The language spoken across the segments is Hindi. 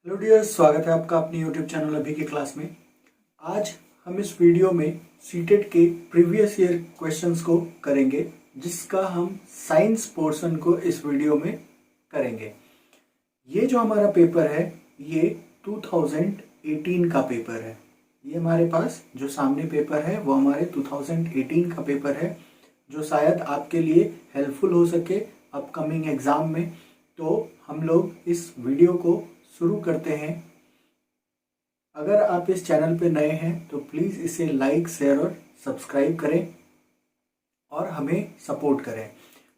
हेलो डियर्स, स्वागत है आपका अपनी यूट्यूब चैनल अभी की क्लास में। आज हम इस वीडियो में सीटेट के प्रीवियस ईयर क्वेश्चंस को करेंगे, जिसका हम साइंस पोर्शन को इस वीडियो में करेंगे। ये जो हमारा पेपर है ये 2018 का पेपर है। ये हमारे पास जो सामने पेपर है वो हमारे 2018 का पेपर है, जो शायद आपके लिए हेल्पफुल हो सके अपकमिंग एग्जाम में। तो हम लोग इस वीडियो को शुरू करते हैं। अगर आप इस चैनल पे नए हैं तो प्लीज़ इसे लाइक, शेयर और सब्सक्राइब करें और हमें सपोर्ट करें।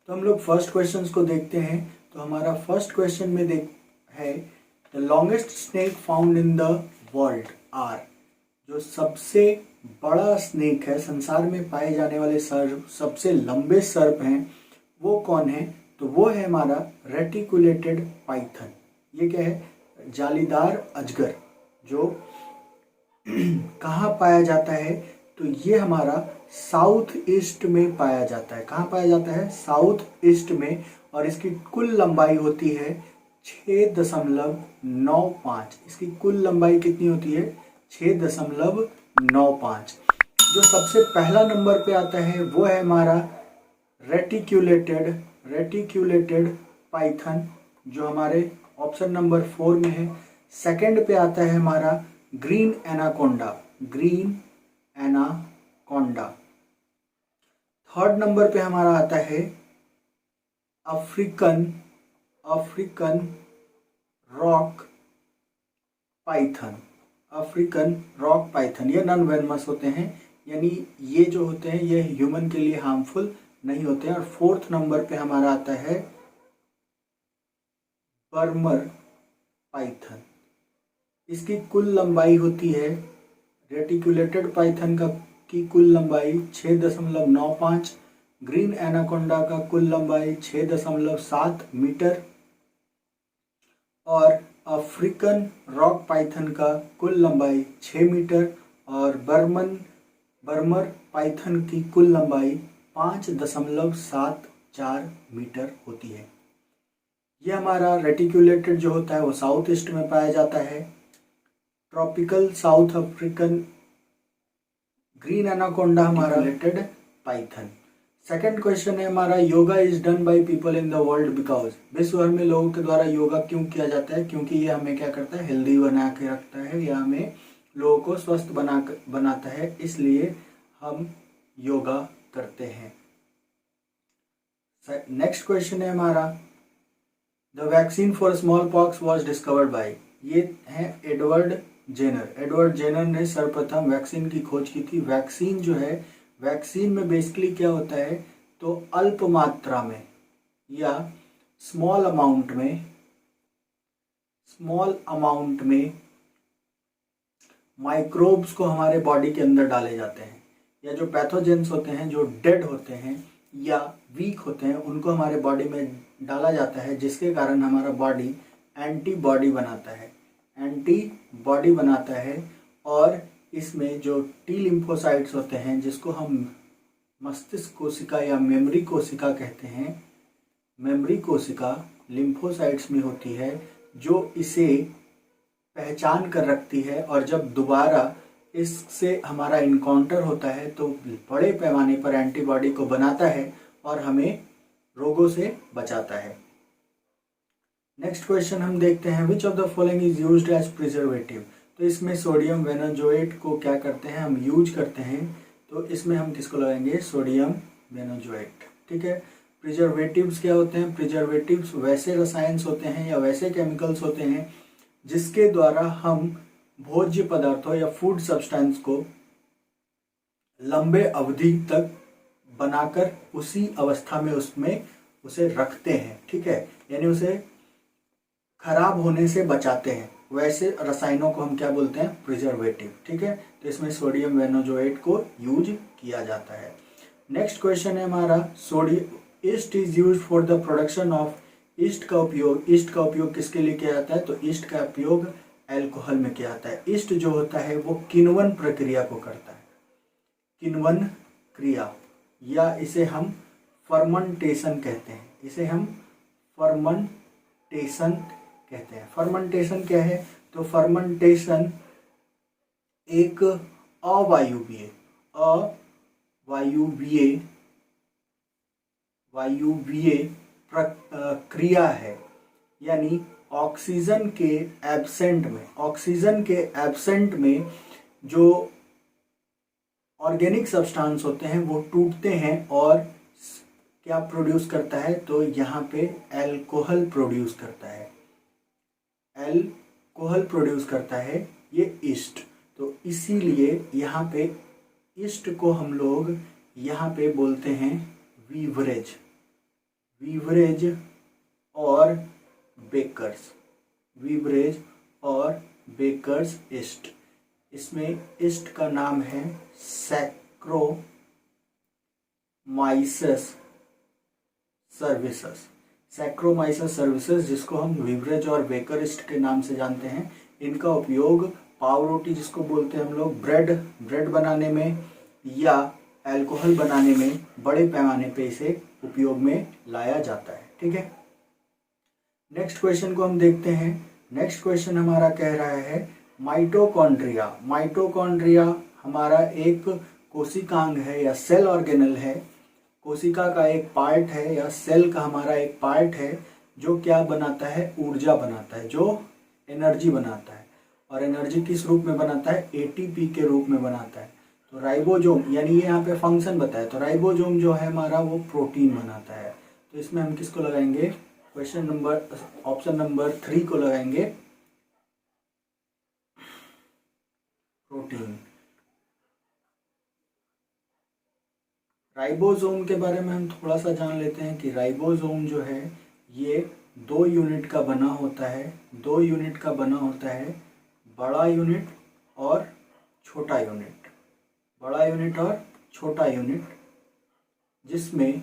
तो हम लोग फर्स्ट क्वेश्चन को देखते हैं। तो हमारा फर्स्ट क्वेश्चन में है the longest snake found in the world are. जो सबसे बड़ा स्नेक है, संसार में पाए जाने वाले सर्प, सबसे लंबे सर्प हैं, वो कौन है? तो वो है हमारा रेटिकुलेटेड पाइथन। ये क्या है? जालीदार अजगर। जो कहाँ पाया जाता है? तो ये हमारा साउथ ईस्ट में पाया जाता है। कहाँ पाया जाता है? साउथ ईस्ट में। और इसकी कुल लंबाई होती है 6.95। इसकी कुल लंबाई कितनी होती है? 6.95। जो सबसे पहला नंबर पे आता है वो है हमारा रेटिक्यूलेटेड पाइथन, जो हमारे ऑप्शन नंबर 4 में है। सेकंड पे आता है हमारा ग्रीन एनाकोंडा। थर्ड नंबर पे हमारा आता है अफ्रीकन रॉक पाइथन। ये नॉन वेनमस होते हैं, यानी ये जो होते हैं ये ह्यूमन के लिए हार्मफुल नहीं होते हैं। और फोर्थ नंबर पे हमारा आता है बर्मर पाइथन। इसकी कुल लंबाई होती है, रेटिकुलेटेड पाइथन की कुल लंबाई 6.95, ग्रीन एनाकोंडा का कुल लंबाई 6.7 मीटर और अफ्रीकन रॉक पाइथन का कुल लंबाई 6 मीटर और बर्मर पाइथन की कुल लंबाई 5.74 मीटर होती है। यह हमारा रेटिकुलेटेड जो होता है वो साउथ ईस्ट में पाया जाता है। Tropical south African green anaconda हमारा रेटिकुलेटेड पाइथन। सेकंड क्वेश्चन है हमारा yoga is done by people in the world because. विश्व भर में लोगों के द्वारा योगा क्यों किया जाता है? क्योंकि ये हमें क्या करता है? हेल्दी बना के रखता है, या हमें लोगों को स्वस्थ बनाता है, इसलिए हम योगा करते हैं। नेक्स्ट क्वेश्चन है हमारा the vaccine for small pox was discovered by. ये है एडवर्ड जेनर ने सर्वप्रथम वैक्सीन की खोज की थी। वैक्सीन जो है, वैक्सीन में बेसिकली क्या होता है? तो अल्प मात्रा में या स्मॉल अमाउंट में माइक्रोब्स को हमारे बॉडी के अंदर डाले जाते हैं, या जो पैथोजेंस होते हैं, जो डेड होते हैं या वीक होते हैं, उनको हमारे बॉडी में डाला जाता है, जिसके कारण हमारा बॉडी एंटीबॉडी बनाता है। और इसमें जो टी लिम्फोसाइट्स होते हैं, जिसको हम मस्तिष्क कोशिका या मेमोरी कोशिका कहते हैं, मेमोरी कोशिका लिम्फोसाइट्स में होती है, जो इसे पहचान कर रखती है। और जब दोबारा इससे हमारा इनकाउंटर होता है तो बड़े पैमाने पर एंटीबॉडी को बनाता है और हमें रोगों से बचाता है। नेक्स्ट क्वेश्चन हम देखते हैं which of the following is used as preservative. तो इसमें सोडियम बेनजोएट को क्या करते हैं? हम यूज करते हैं। तो इसमें हम किसको लगाएंगे? सोडियम बेनजोएट। ठीक है। प्रिजर्वेटिव्स क्या होते हैं? प्रिजर्वेटिव्स वैसे रसायन होते हैं या वैसे केमिकल्स होते हैं जिसके द्वारा हम भोज्य पदार्थों या फूड सब्सटेंस को लंबे अवधि तक बनाकर उसी अवस्था में उसमें उसे रखते हैं। ठीक है, यानी उसे खराब होने से बचाते हैं। वैसे रसायनों को हम क्या बोलते हैं? प्रिजर्वेटिव। ठीक है, तो इसमें सोडियम बेनजोएट को यूज किया जाता है। नेक्स्ट क्वेश्चन है हमारा sodium east is use for the production of. East का उपयोग किसके लिए किया जाता है? तो ईस्ट का उपयोग अल्कोहल में किया जाता है। ईस्ट जो होता है वो किण्वन प्रक्रिया को करता है, किण्वन क्रिया, या इसे हम फर्मेंटेशन कहते हैं। फर्मेंटेशन क्या है? तो फर्मेंटेशन एक अवायुवीय क्रिया है, यानी ऑक्सीजन के एब्सेंट में जो ऑर्गेनिक सब्सटेंस होते हैं वो टूटते हैं और क्या प्रोड्यूस करता है, तो यहाँ पे अल्कोहल प्रोड्यूस करता है ये ईस्ट। तो इसीलिए यहाँ पे ईस्ट को हम लोग यहाँ पे बोलते हैं वीवरेज और बेकर्स ईस्ट। इसमें ईस्ट का नाम है सैक्रोमाइसस सर्विसेज, जिसको हम वीवरेज और बेकर ईस्ट के नाम से जानते हैं। इनका उपयोग पाव रोटी जिसको बोलते हैं हम लोग, ब्रेड बनाने में या अल्कोहल बनाने में बड़े पैमाने पे इसे उपयोग में लाया जाता है। ठीक है, नेक्स्ट क्वेश्चन को हम देखते हैं। नेक्स्ट क्वेश्चन हमारा कह रहा है माइटोकॉन्ड्रिया हमारा एक कोशिकांग है या सेल ऑर्गेनल है, कोशिका का एक पार्ट है या सेल का हमारा एक पार्ट है जो क्या बनाता है, ऊर्जा बनाता है, जो एनर्जी बनाता है। और एनर्जी किस रूप में बनाता है, एटीपी के रूप में बनाता है। तो राइबोसोम, यानी ये यहाँ पे फंक्शन बताया, तो राइबोसोम जो है हमारा वो प्रोटीन बनाता है। तो इसमें हम किसको लगाएंगे, ऑप्शन नंबर 3 को लगाएंगे, प्रोटीन। राइबोसोम के बारे में हम थोड़ा सा जान लेते हैं कि राइबोसोम जो है ये 2 यूनिट का बना होता है, बड़ा यूनिट और छोटा यूनिट, जिसमें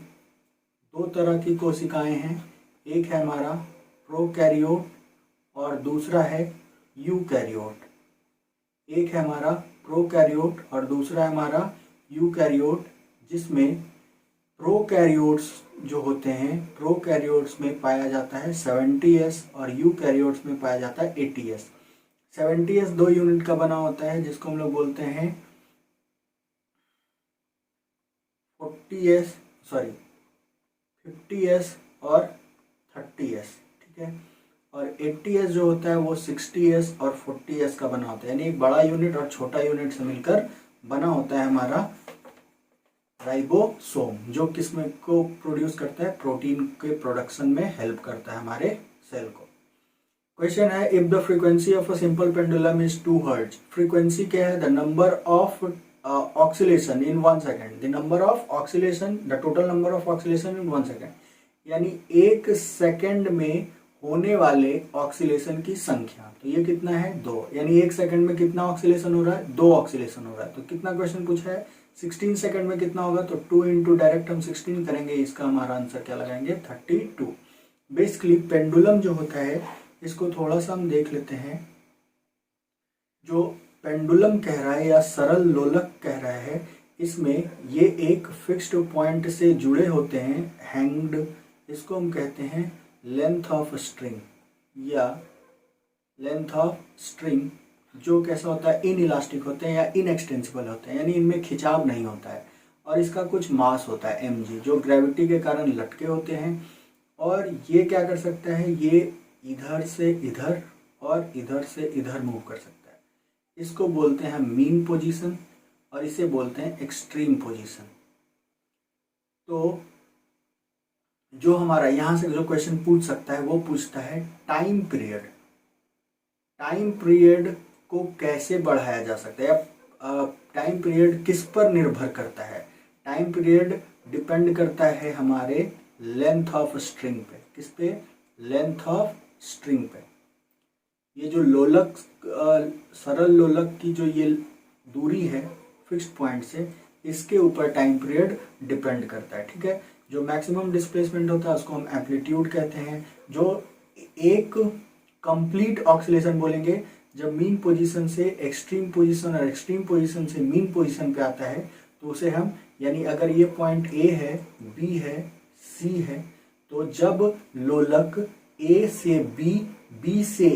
2 तरह की कोशिकाएं हैं। एक है हमारा प्रोकैरियोट और दूसरा है यूकैरियोट। जिसमें प्रोकैरियोट्स जो होते हैं, प्रोकैरियोट्स में पाया जाता है 70s और यूकैरियोट्स में पाया जाता है 80s। 70s 2 यूनिट का बना होता है जिसको हम लोग बोलते हैं 50s और 30s। ठीक है, और 80s जो होता है वो 60s और 40s का बना होता है, यानी एक बड़ा यूनिट और छोटा यूनिट से मिलकर बना होता है हमारा राइबोसोम, जो किसमें को प्रोड्यूस करता है, प्रोटीन के प्रोडक्शन में हेल्प करता है हमारे सेल को। क्वेश्चन है, if the frequency of a simple pendulum is 2 hertz, frequency क्या है, the number of oscillation in 1 second, the total number of oscillation in 1 second, यानी 1 सेकेंड में होने वाले ऑक्सीलेशन की संख्या। तो ये कितना है, 2, यानी 1 सेकेंड में कितना ऑक्सीलेशन हो रहा है, 2 ऑक्सीलेशन हो रहा है। तो कितना क्वेश्चन पूछा है, 16 सेकेंड में कितना होगा, तो 2 इंटू डायरेक्ट हम 16 करेंगे, इसका हमारा आंसर क्या लगाएंगे, 32। बेसिकली पेंडुलम जो होता है इसको थोड़ा सा हम देख लेते हैं। जो पेंडुलम कह रहा है या सरल लोलक कह रहा है, इसमें ये एक फिक्स्ड पॉइंट से जुड़े होते हैं, हैंग्ड, इसको हम कहते हैं लेंथ ऑफ स्ट्रिंग, जो कैसा होता है, इन इलास्टिक होते हैं या इनएक्सटेंसिबल होते हैं, यानी इनमें खिंचाव नहीं होता है। और इसका कुछ मास होता है mg, जो ग्रेविटी के कारण लटके होते हैं। और ये क्या कर सकता है, ये इधर से इधर और इधर से इधर मूव कर सकता है। इसको बोलते हैं मीन पोजीशन और इसे बोलते हैं एक्सट्रीम पोजीशन। तो जो हमारा यहाँ से जो क्वेश्चन पूछ सकता है वो पूछता है टाइम पीरियड को कैसे बढ़ाया जा सकता है, टाइम पीरियड किस पर निर्भर करता है। टाइम पीरियड डिपेंड करता है हमारे लेंथ ऑफ स्ट्रिंग पे। किस पे, लेंथ ऑफ स्ट्रिंग पे। ये जो लोलक, सरल लोलक की जो ये दूरी है फिक्स्ड पॉइंट से, इसके ऊपर टाइम पीरियड डिपेंड करता है। ठीक है, जो मैक्सिमम डिस्प्लेसमेंट होता है उसको हम एम्पलीट्यूड कहते हैं। जो एक कंप्लीट ऑक्सीलेशन बोलेंगे जब मीन पोजीशन से एक्सट्रीम पोजीशन और एक्सट्रीम पोजीशन से मीन पोजीशन पे आता है, तो उसे हम, यानी अगर ये पॉइंट ए है, बी है, सी है, तो जब लोलक ए से बी, बी से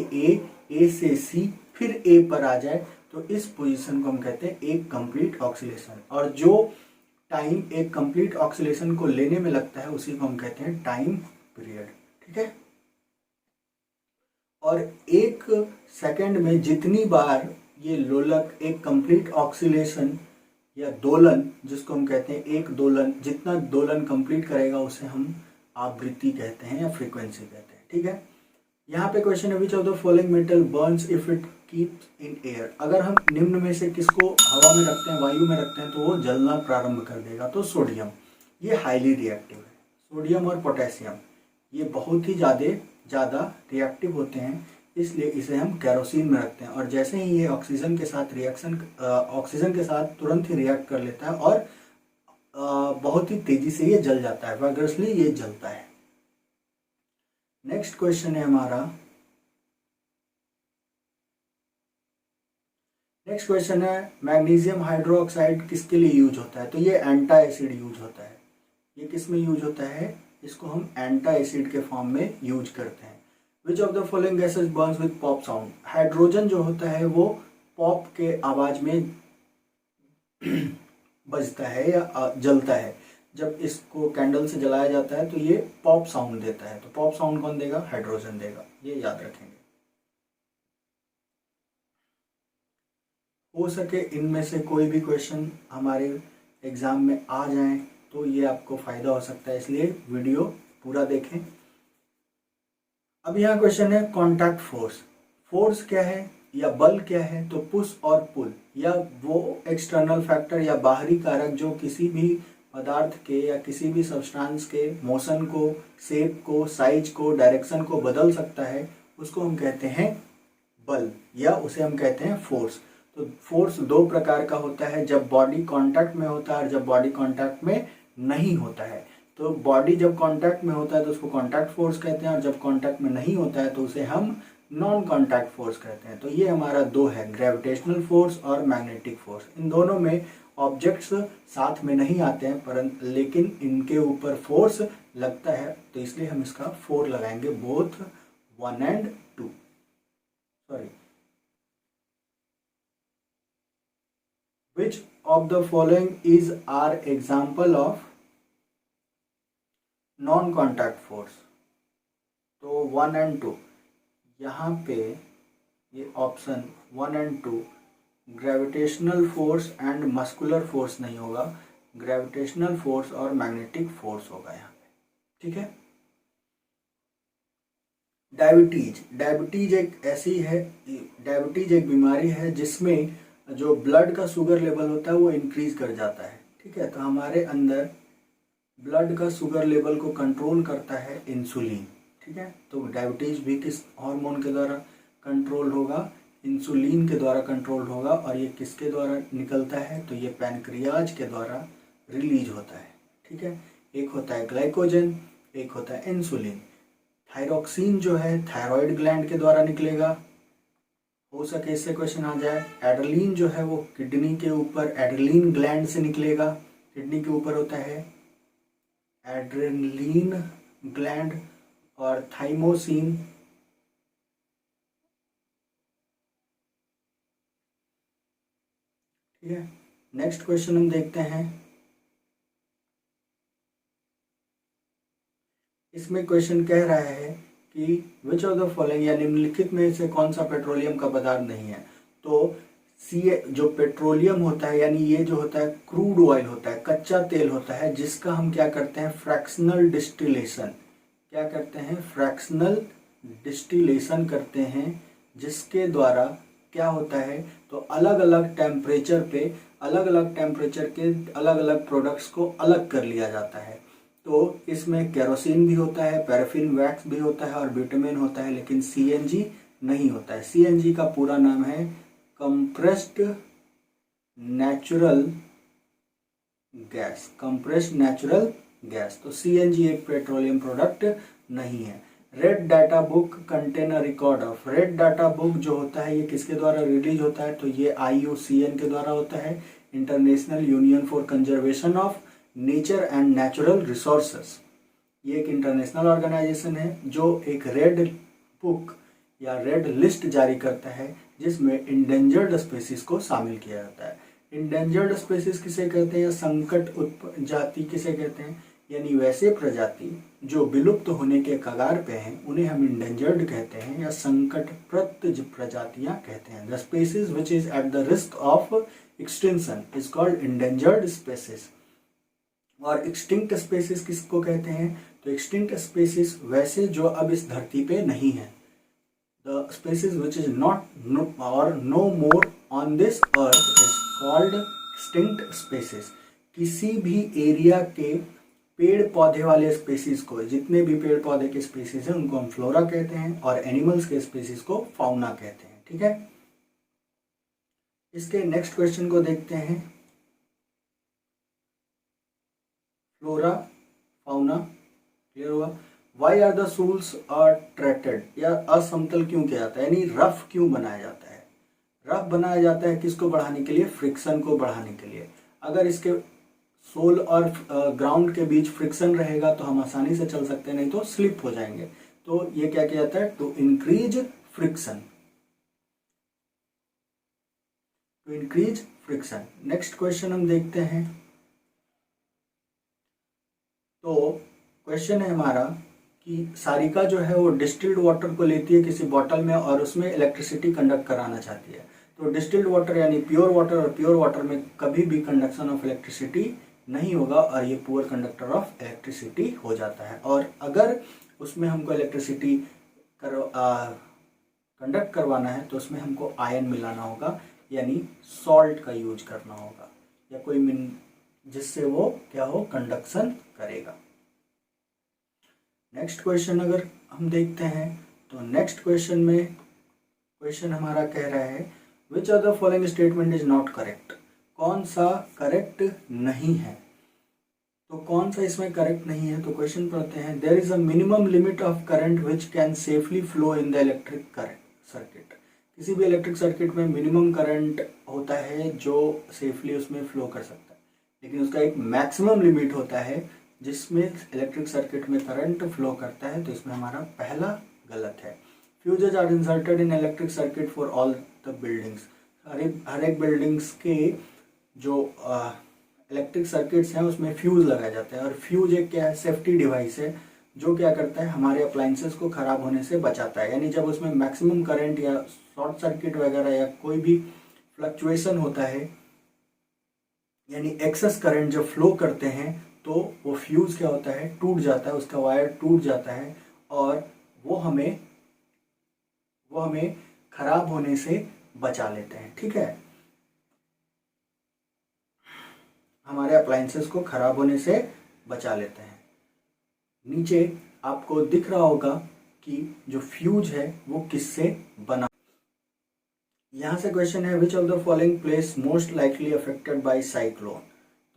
ए से सी फिर ए पर आ जाए तो इस पोजीशन को हम कहते हैं एक कंप्लीट ऑक्सीलेशन। और जो टाइम एक कंप्लीट ऑक्सीलेशन को लेने में लगता है उसी को हम कहते हैं टाइम पीरियड। ठीक है। और एक सेकंड में जितनी बार ये लोलक एक कंप्लीट ऑक्सीलेशन या दोलन, जिसको हम कहते हैं एक दोलन, जितना दोलन कंप्लीट करेगा उसे हम आवृत्ति कहते हैं या फ्रीक्वेंसी कहते हैं। ठीक है। यहाँ पे क्वेश्चन है which of the following metal Burns if it keeps in air. अगर हम निम्न में से किसको हवा में रखते हैं, वायु में रखते हैं, तो वो जलना प्रारंभ कर देगा। तो सोडियम, ये हाईली रिएक्टिव है। सोडियम और पोटेशियम ये बहुत ही ज़्यादा रिएक्टिव होते हैं, इसलिए इसे हम केरोसिन में रखते हैं। और जैसे ही ये ऑक्सीजन के साथ तुरंत ही रिएक्ट कर लेता है और बहुत ही तेजी से ये जल जाता है, वाइगरसली ये जलता है। नेक्स्ट क्वेश्चन है हमारा, नेक्स्ट क्वेश्चन है मैग्नीशियम हाइड्रोक्साइड किसके लिए यूज होता है। तो ये एंटा एसिड यूज होता है। ये किस में यूज होता है, इसको हम एंटा एसिड के फॉर्म में यूज करते हैं। Which of the following gases Burns with pop sound. Hydrogen जो होता है वो पॉप के आवाज में बजता है या जलता है। जब इसको कैंडल से जलाया जाता है तो ये पॉप साउंड देता है। तो पॉप साउंड कौन देगा, हाइड्रोजन देगा, ये याद रखेंगे। हो सके इनमें से कोई भी क्वेश्चन हमारे एग्जाम में आ जाए तो ये आपको फायदा हो सकता है, इसलिए वीडियो पूरा देखें। अब यहाँ क्वेश्चन है कॉन्टैक्ट फोर्स। फोर्स क्या है या बल क्या है। तो पुश और पुल या वो एक्सटर्नल फैक्टर या बाहरी कारक जो किसी भी पदार्थ के या किसी भी सब्सटेंस के मोशन को, शेप को, साइज को, डायरेक्शन को बदल सकता है, उसको हम कहते हैं बल या उसे हम कहते हैं फोर्स। तो फोर्स दो प्रकार का होता है, जब बॉडी कांटेक्ट में होता है और जब बॉडी कांटेक्ट में नहीं होता है। तो बॉडी जब कांटेक्ट में होता है तो उसको कांटेक्ट फोर्स कहते हैं और जब कांटेक्ट में नहीं होता है तो उसे हम नॉन कांटेक्ट फोर्स कहते हैं। तो ये हमारा दो है, ग्रेविटेशनल फोर्स और मैग्नेटिक फोर्स। इन दोनों में ऑब्जेक्ट्स साथ में नहीं आते हैं परंतु लेकिन इनके ऊपर फोर्स लगता है, तो इसलिए हम इसका 4 लगाएंगे, both 1 and 2। Sorry, which of the following is our example of non contact force। तो 1 and 2 यहाँ पे ये option 1 and 2 gravitational force and muscular force नहीं होगा, ग्रेविटेशनल फोर्स और मैग्नेटिक फोर्स होगा यहाँ पे। ठीक है। डायबिटीज एक ऐसी है, डायबिटीज एक बीमारी है जिसमें जो ब्लड का शुगर लेवल होता है वो इंक्रीज कर जाता है। ठीक है। तो हमारे अंदर ब्लड का शुगर लेवल को कंट्रोल करता है इंसुलिन। ठीक है। तो डायबिटीज भी किस हार्मोन के द्वारा कंट्रोल होगा, इंसुलिन के द्वारा कंट्रोल होगा। और ये किसके द्वारा निकलता है, तो ये पैनक्रियाज के द्वारा रिलीज होता है। ठीक है। एक होता है ग्लाइकोजन, एक होता है इंसुलिन। थायरोक्सिन जो है थायराइड ग्लैंड के द्वारा निकलेगा, हो सके इससे क्वेश्चन आ जाए। एड्रेलिन जो है वो किडनी के ऊपर एड्रेलिन ग्लैंड से निकलेगा, किडनी के ऊपर होता है एड्रेलिन ग्लैंड। और थाइमोसिन ठीक है। नेक्स्ट क्वेश्चन हम देखते हैं। इसमें क्वेश्चन कह रहा है कि विच ऑफ द फॉलोइंग या निम्नलिखित में से कौन सा पेट्रोलियम का पदार्थ नहीं है। तो जो पेट्रोलियम होता है यानी ये जो होता है क्रूड ऑयल होता है, कच्चा तेल होता है, जिसका हम क्या करते हैं फ्रैक्शनल डिस्टिलेशन। क्या करते हैं, फ्रैक्शनल डिस्टिलेशन करते हैं, जिसके द्वारा क्या होता है, तो अलग अलग टेम्परेचर पे अलग अलग टेम्परेचर के अलग अलग प्रोडक्ट्स को अलग कर लिया जाता है। तो इसमें केरोसिन भी होता है, पैराफिन वैक्स भी होता है और बिटुमेन होता है, लेकिन सीएनजी नहीं होता है। सीएनजी का पूरा नाम है compressed natural gas, compressed natural gas. तो सीएनजी एक पेट्रोलियम प्रोडक्ट नहीं है। Red data book contain a record of. Red data book जो होता है ये किसके द्वारा रिलीज होता है, तो ये IUCN के द्वारा होता है, international union for conservation of nature and natural resources. ये एक इंटरनेशनल ऑर्गेनाइजेशन है जो एक रेड बुक या रेड लिस्ट जारी करता है जिसमें इंडेंजर्ड स्पीसीज को शामिल किया जाता है। इंडेंजर्ड स्पीसीज किसे कहते हैं या संकट जाति किसे कहते हैं, यानी वैसे प्रजाति जो विलुप्त होने के कगार पे हैं उन्हें हम इंडेंजर्ड कहते हैं या संकटप्रद प्रजातियां कहते हैं। The species which is at the risk of extinction is called endangered species. और एक्सटिंक्ट स्पीसीज किसको कहते हैं, तो एक्सटिंक्ट स्पीसीज वैसे जो अब इस धरती पे नहीं है। The species which is not or no more on this earth is called extinct species. किसी भी एरिया के पेड़ पौधे वाले स्पीसीज को, जितने भी पेड़ पौधे के स्पीसीज हैं उनको हम फ्लोरा कहते हैं और एनिमल्स के स्पीसीज को फाउना कहते हैं। ठीक है, इसके नेक्स्ट क्वेश्चन को देखते हैं। फ्लोरा फाउना क्लियर हुआ। Why are the soils are treated या असमतल क्यों किया जाता है, यानी रफ क्यों बनाया जाता है। रफ बनाया जाता है किसको बढ़ाने के लिए, फ्रिक्शन को बढ़ाने के लिए। अगर इसके सोल और ग्राउंड के बीच फ्रिक्शन रहेगा तो हम आसानी से चल सकते हैं, नहीं तो स्लिप हो जाएंगे। तो ये क्या किया जाता है, to increase friction, to increase friction. Next question हम देखते हैं। तो क्वेश्चन है हमारा कि सारिका जो है वो डिस्टिल्ड वाटर को लेती है किसी बॉटल में और उसमें इलेक्ट्रिसिटी कंडक्ट कराना चाहती है। तो डिस्टिल्ड वाटर यानी प्योर वाटर और प्योर वाटर में कभी भी कंडक्शन ऑफ इलेक्ट्रिसिटी नहीं होगा और ये पुअर कंडक्टर ऑफ इलेक्ट्रिसिटी हो जाता है। और अगर उसमें हमको इलेक्ट्रिसिटी कंडक्ट करवाना है तो उसमें हमको आयन मिलाना होगा, यानी सॉल्ट का यूज करना होगा या कोई जिससे वो क्या हो, कंडक्शन करेगा। नेक्स्ट क्वेश्चन अगर हम देखते हैं तो नेक्स्ट क्वेश्चन में क्वेश्चन हमारा कह रहा है which of the following statement is not correct. कौन सा करेक्ट नहीं है, तो कौन सा इसमें करेक्ट नहीं है। तो क्वेश्चन पढ़ते हैं। There is a minimum limit of current which can safely flow in the electric current circuit. किसी भी इलेक्ट्रिक सर्किट में मिनिमम करंट होता है जो सेफली उसमें फ्लो कर सकता है, लेकिन उसका एक मैक्सिमम लिमिट होता है जिसमें इलेक्ट्रिक सर्किट में करंट फ्लो करता है। तो इसमें हमारा पहला गलत है। Fuses are inserted in electric circuit for all the buildings. हर एक बिल्डिंग्स के जो इलेक्ट्रिक सर्किट्स हैं उसमें फ्यूज लगाया जाता है और फ्यूज एक क्या है, सेफ्टी डिवाइस है जो क्या करता है, हमारे अप्लायंसेस को खराब होने से बचाता है। यानी जब उसमें मैक्सिमम करंट या शॉर्ट सर्किट वगैरह या कोई भी फ्लक्चुएशन होता है, यानी एक्सेस करंट जब फ्लो करते हैं तो वो फ्यूज क्या होता है, टूट जाता है, उसका वायर टूट जाता है और वो हमें खराब होने से बचा लेते हैं। ठीक है, हमारे अप्लायंसेस को खराब होने से बचा लेते हैं। नीचे आपको दिख रहा होगा कि जो फ्यूज है वो किससे बना। यहाँ से क्वेश्चन है which of the following place most likely affected by cyclone.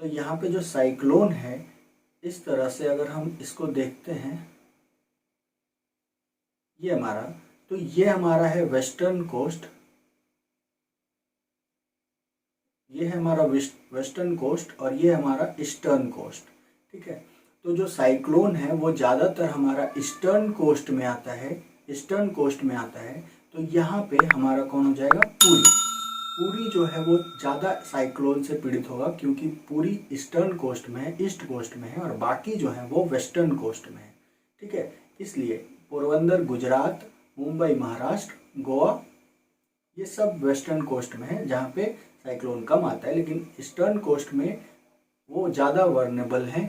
तो यहाँ पे जो साइक्लोन है, इस तरह से अगर हम इसको देखते हैं, ये हमारा है वेस्टर्न कोस्ट, ये है हमारा वेस्टर्न कोस्ट और ये हमारा ईस्टर्न कोस्ट। ठीक है, तो जो साइक्लोन है वो ज़्यादातर हमारा ईस्टर्न कोस्ट में आता है। तो यहाँ पे हमारा कौन हो जाएगा, पूरी जो है वो ज़्यादा साइक्लोन से पीड़ित होगा क्योंकि पूरी ईस्टर्न कोस्ट में है, ईस्ट कोस्ट में है और बाकी जो है वो वेस्टर्न कोस्ट में है। ठीक है, इसलिए पोरबंदर गुजरात, मुंबई महाराष्ट्र, गोवा ये सब वेस्टर्न कोस्ट में है जहाँ पे साइक्लोन कम आता है, लेकिन ईस्टर्न कोस्ट में वो ज़्यादा वर्नेबल है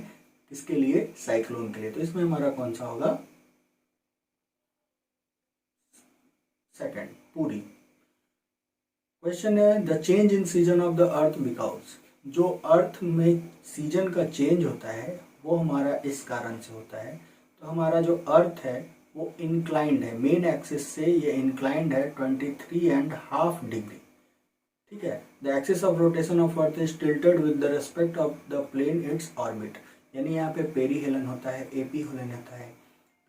किसके लिए, साइक्लोन के लिए। तो इसमें हमारा कौन सा होगा, सेकंड, पूरी। क्वेश्चन है the change in season of the earth because. जो अर्थ में सीजन का चेंज होता है वो हमारा इस कारण से होता है। तो हमारा जो अर्थ है वो इंक्लाइंड है, मेन एक्सिस से ये इंक्लाइंड है 23.5 डिग्री। ठीक है, the axis of rotation of earth is tilted with the respect of the plane its orbit. यानी यहाँ पे पेरीहेलन होता है, एपीहेलन होता है।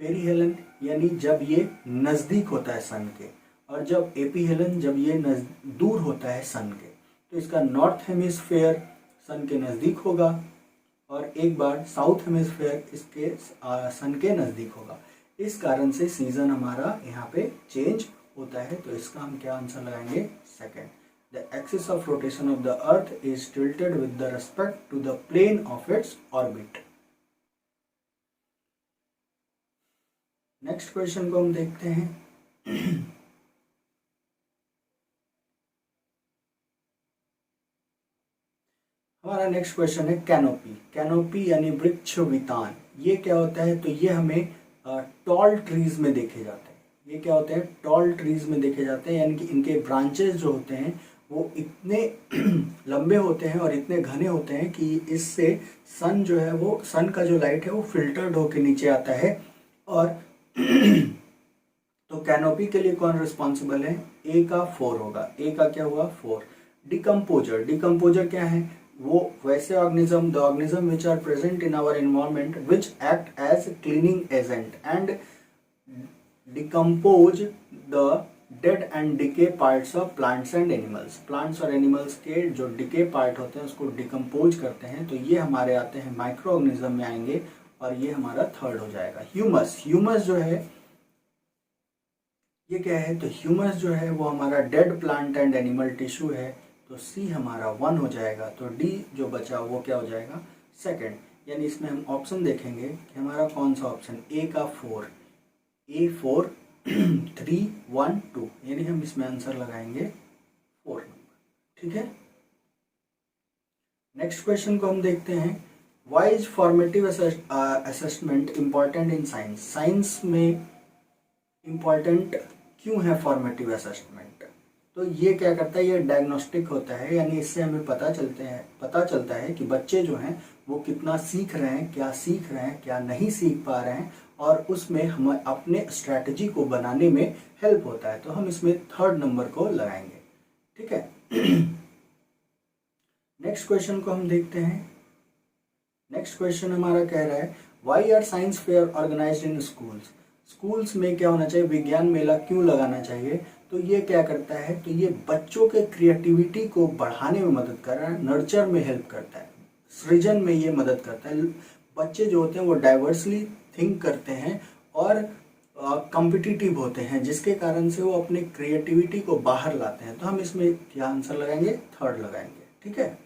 पेरीहेलन यानी जब ये नज़दीक होता है सन के, और जब एपीहेलन जब ये दूर होता है सन के। तो इसका नॉर्थ हेमिस्फेयर सन के नज़दीक होगा और एक बार साउथ हेमिस्फेयर इसके सन के नज़दीक होगा। इस कारण से सीजन हमारा यहाँ पे चेंज होता है, तो इसका हम क्या आंसर लगाएंगे? Second. The axis of rotation of the earth is tilted with the respect to the plane of its orbit. Next question को हम देखते हैं। हमारा नेक्स्ट क्वेश्चन है कैनोपी। कैनोपी यानी वृक्ष वितान, ये क्या होता है? तो ये हमें टॉल ट्रीज में देखे जाते हैं। ये क्या होते हैं? टॉल ट्रीज में देखे जाते हैं, यानी कि इनके ब्रांचेस जो होते हैं वो इतने लंबे होते हैं और इतने घने होते हैं कि इससे सन जो है वो, सन का जो लाइट है वो फिल्टर्ड होके नीचे आता है। और तो कैनोपी के लिए कौन रिस्पॉन्सिबल है? ए का 4 होगा। ए का क्या हुआ? 4। डिकम्पोजर, डिकम्पोजर क्या है? वो वैसे organism, the organism which are present in our environment which act as cleaning agent and decompose the dead and decay parts of plants and animals. Plants और एनिमल्स के जो डिके पार्ट होते हैं उसको डिकम्पोज करते हैं, तो ये हमारे आते हैं माइक्रो ऑर्गेनिज्म में आएंगे, और ये हमारा थर्ड हो जाएगा। ह्यूमस, ह्यूमस जो है ये क्या है? तो ह्यूमस जो है वो हमारा dead plant and animal tissue है, तो सी हमारा 1 हो जाएगा। तो डी जो बचा वो क्या हो जाएगा? सेकंड। यानी इसमें हम ऑप्शन देखेंगे कि हमारा कौन सा ऑप्शन? ए का 4, ए 4 3 1 2, यानी हम इसमें आंसर लगाएंगे 4 नंबर। ठीक है, नेक्स्ट क्वेश्चन को हम देखते हैं। Why is formative assessment important in science? Science में इम्पॉर्टेंट क्यों है फॉर्मेटिव असेसमेंट? तो ये क्या करता है? ये डायग्नोस्टिक होता है, यानी इससे हमें पता चलता है कि बच्चे जो हैं वो कितना सीख रहे हैं, क्या सीख रहे हैं, क्या नहीं सीख पा रहे हैं, और उसमें हम अपने स्ट्रैटेजी को बनाने में हेल्प होता है। तो हम इसमें थर्ड नंबर को लगाएंगे। ठीक है, नेक्स्ट क्वेश्चन को हम देखते हैं। नेक्स्ट क्वेश्चन हमारा कह रहा है why are science fair organised in schools? Schools में क्या होना चाहिए? विज्ञान मेला क्यों लगाना चाहिए? तो ये क्या करता है? तो ये बच्चों के क्रिएटिविटी को बढ़ाने में मदद कर रहा है, नर्चर में हेल्प करता है, सृजन में ये मदद करता है। बच्चे जो होते हैं वो डाइवर्सली थिंक करते हैं और कॉम्पिटिटिव होते हैं, जिसके कारण से वो अपने क्रिएटिविटी को बाहर लाते हैं। तो हम इसमें क्या आंसर लगाएंगे? थर्ड लगाएंगे। ठीक है,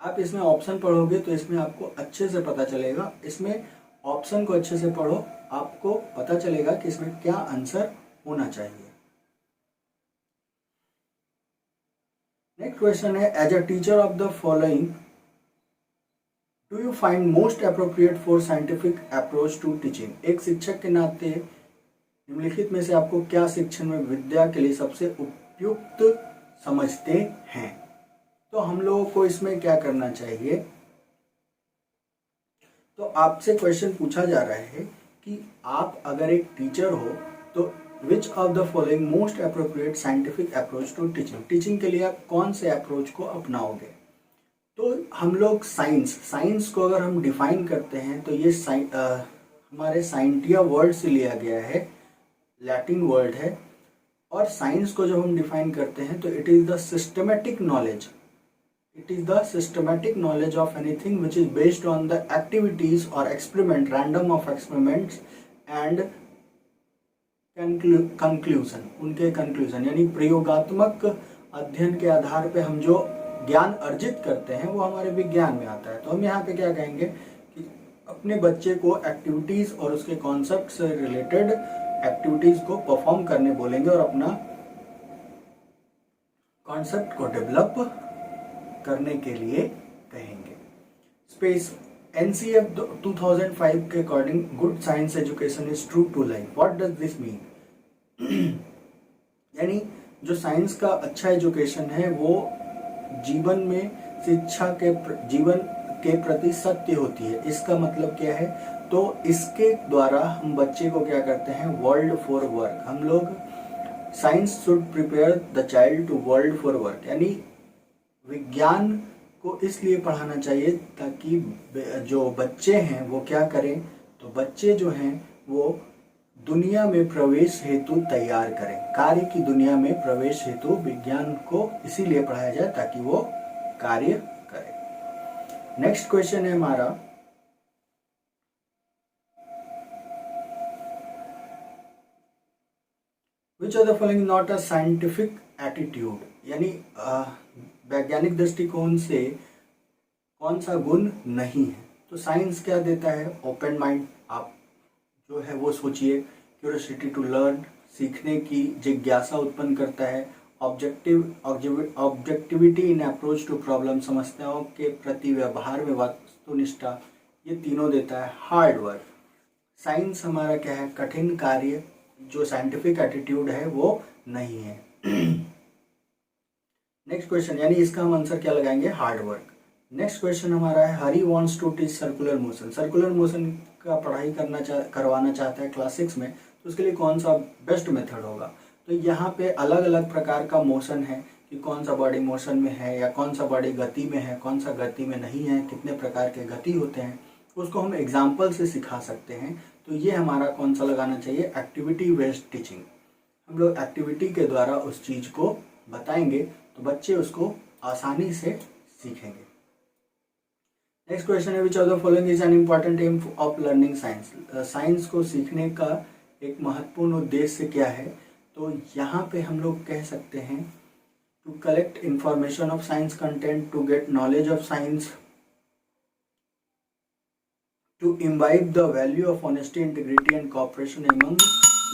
आप इसमें ऑप्शन पढ़ोगे तो इसमें आपको अच्छे से पता चलेगा। इसमें ऑप्शन को अच्छे से पढ़ो, आपको पता चलेगा कि इसमें क्या आंसर होना चाहिए। नेक्स्ट क्वेश्चन है as a teacher of the following do you find most appropriate for scientific approach to teaching? एक शिक्षक के नाते निम्नलिखित में से आपको क्या शिक्षण में विद्या के लिए सबसे उपयुक्त समझते हैं? तो हम लोगों को इसमें क्या करना चाहिए? तो आपसे क्वेश्चन पूछा जा रहा है कि आप अगर एक टीचर हो तो which of the following most appropriate scientific approach to teaching? Teaching के लिए आप कौन से अप्रोच को अपनाओगे? तो हम लोग साइंस को अगर हम डिफाइन करते हैं तो ये हमारे साइंटिया वर्ड से लिया गया है, लैटिन वर्ड है। और साइंस को जब हम डिफाइन करते हैं तो it is the systematic knowledge, it is the systematic knowledge of anything which is based on the activities or experiment, random of experiments and conclusion, उनके conclusion, यानी प्रयोगात्मक अध्ययन के आधार पे हम जो ज्ञान अर्जित करते हैं वो हमारे विज्ञान में आता है। तो हम यहाँ पे क्या कहेंगे कि अपने बच्चे को एक्टिविटीज और उसके कॉन्सेप्ट से रिलेटेड एक्टिविटीज को परफॉर्म करने बोलेंगे और अपना कॉन्सेप्ट को डेवलप करने के लिए कहेंगे। स्पेस एनसीएफ 2005 के according good science education is true to life. What does this mean? यानी जो साइंस का अच्छा एजुकेशन है वो जीवन में जीवन के प्रति सत्य होती है। इसका मतलब क्या है? तो इसके द्वारा हम बच्चे को क्या करते हैं? World for work. हम लोग science should prepare the child to world for work, यानी विज्ञान को इसलिए पढ़ाना चाहिए ताकि जो बच्चे हैं वो क्या करें? तो बच्चे जो हैं वो दुनिया में प्रवेश हेतु तैयार करें, कार्य की दुनिया में प्रवेश हेतु विज्ञान को इसीलिए पढ़ाया जाए ताकि वो कार्य करें। नेक्स्ट क्वेश्चन है हमारा विच of the following not a scientific attitude, यानी वैज्ञानिक दृष्टिकोण से कौन सा गुण नहीं है। तो साइंस क्या देता है, ओपन माइंड, आप जो है वो सोचिए, क्यूरियोसिटी टू लर्न, सीखने की जिज्ञासा उत्पन्न करता है, objectivity in approach to problem, समस्याओं के प्रति व्यवहार में वस्तुनिष्ठा, ये तीनों देता है। हार्ड वर्क, साइंस हमारा क्या है, कठिन कार्य, जो साइंटिफिक एटीट्यूड है वो नहीं है। नेक्स्ट क्वेश्चन, यानी इसका हम आंसर क्या लगाएंगे, हार्ड वर्क। नेक्स्ट क्वेश्चन हमारा है, Hari wants to teach circular motion. Circular motion का पढ़ाई करवाना चाहता है क्लास 6 में, तो उसके लिए कौन सा बेस्ट मेथड होगा। तो यहाँ पे अलग अलग प्रकार का मोशन है कि कौन सा बॉडी मोशन में है या कौन सा बॉडी गति में है, कौन सा गति में नहीं है, कितने प्रकार के गति होते हैं, उसको हम एग्जाम्पल से सिखा सकते हैं। तो ये हमारा कौन सा लगाना चाहिए, एक्टिविटी बेस्ड टीचिंग। हम लोग एक्टिविटी के द्वारा उस चीज को बताएंगे तो बच्चे उसको आसानी से सीखेंगे। नेक्स्ट क्वेश्चन है, which of the following is an important aim of learning science. Science को सीखने का एक महत्वपूर्ण उद्देश्य क्या है। तो यहाँ पे हम लोग कह सकते हैं, to collect information of science content, to get knowledge of science, to imbibe the value of honesty, integrity and cooperation among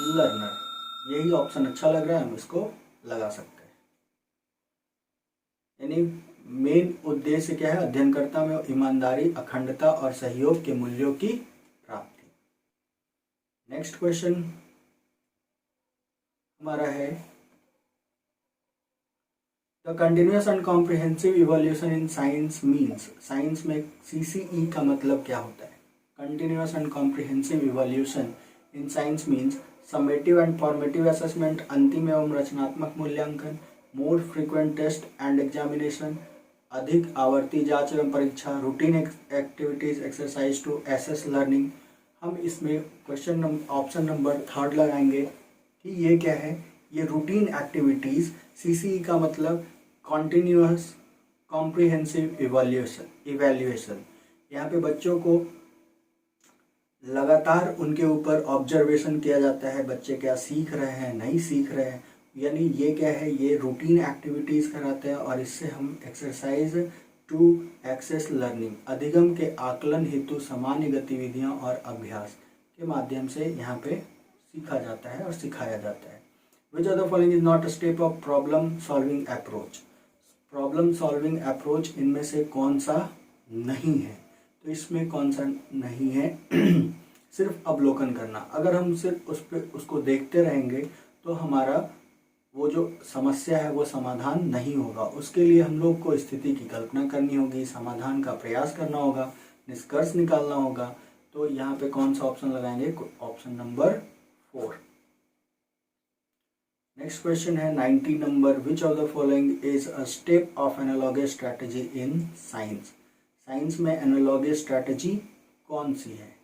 learner. यही ऑप्शन अच्छा लग रहा है, हम इसको लगा सकते हैं। यानी मेन उद्देश्य क्या है, अध्ययनकर्ता में ईमानदारी, अखंडता और सहयोग के मूल्यों की प्राप्ति। नेक्स्ट क्वेश्चन हमारा है, the continuous and comprehensive evolution in science means. Science में CCE का मतलब क्या होता है। Continuous and comprehensive evolution in science means summative and formative assessment, अंतिम एवं रचनात्मक मूल्यांकन, more frequent test and examination, अधिक आवर्ती जांच एवं परीक्षा, routine activities exercise to assess learning. हम इसमें क्वेश्चन ऑप्शन नंबर 3 लगाएंगे कि ये क्या है, ये रूटीन एक्टिविटीज। CCE का मतलब कॉन्टिन्यूअस कॉम्प्रिहेंसिव इवैल्यूएशन। यहाँ पे बच्चों को लगातार उनके ऊपर ऑब्जर्वेशन किया जाता है, बच्चे क्या सीख रहे हैं, नहीं सीख रहे हैं। यानी ये क्या है, ये रूटीन एक्टिविटीज़ कराते हैं और इससे हम एक्सरसाइज टू एक्सेस लर्निंग, अधिगम के आकलन हेतु सामान्य गतिविधियां और अभ्यास के माध्यम से यहाँ पे सीखा जाता है और सिखाया जाता है। Which of the following is not a step of problem solving approach. Problem solving approach इनमें से कौन सा नहीं है। तो इसमें कौन सा नहीं है, सिर्फ अवलोकन करना। अगर हम सिर्फ उसको देखते रहेंगे तो हमारा वो जो समस्या है वो समाधान नहीं होगा। उसके लिए हम लोग को स्थिति की कल्पना करनी होगी, समाधान का प्रयास करना होगा, निष्कर्ष निकालना होगा। तो यहाँ पे कौन सा ऑप्शन लगाएंगे, ऑप्शन नंबर 4। नेक्स्ट क्वेश्चन है 90 number, which of the following is a step of analogous strategy in science. Science में एनालॉगस स्ट्रैटेजी कौन सी है,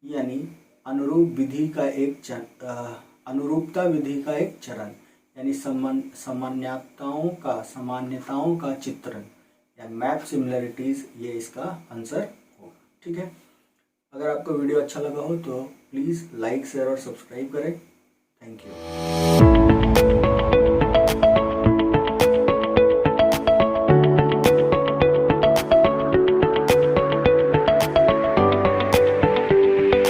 यानी अनुरूपता विधि का एक चरण, यानी सामान्यताओं का चित्रण या मैप सिमिलरिटीज, ये इसका आंसर होगा। ठीक है, अगर आपको वीडियो अच्छा लगा हो तो प्लीज़ लाइक, शेयर और सब्सक्राइब करें। Thank you.